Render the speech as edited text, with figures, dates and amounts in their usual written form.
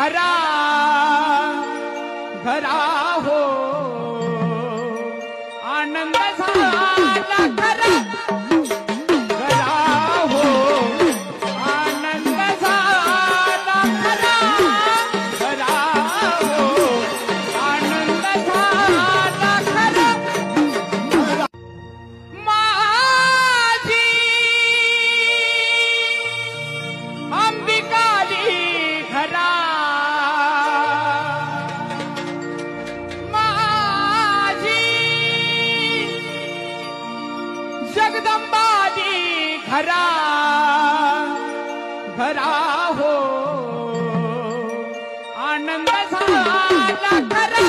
घरा घरा हो आनंद झाला खरा घरा हो आनंद झाला खरा घरा हो आनंद झाला खरा माझी अंबिकाली घरा जगदंबादी घरा घरा हो आनंद झाला खरा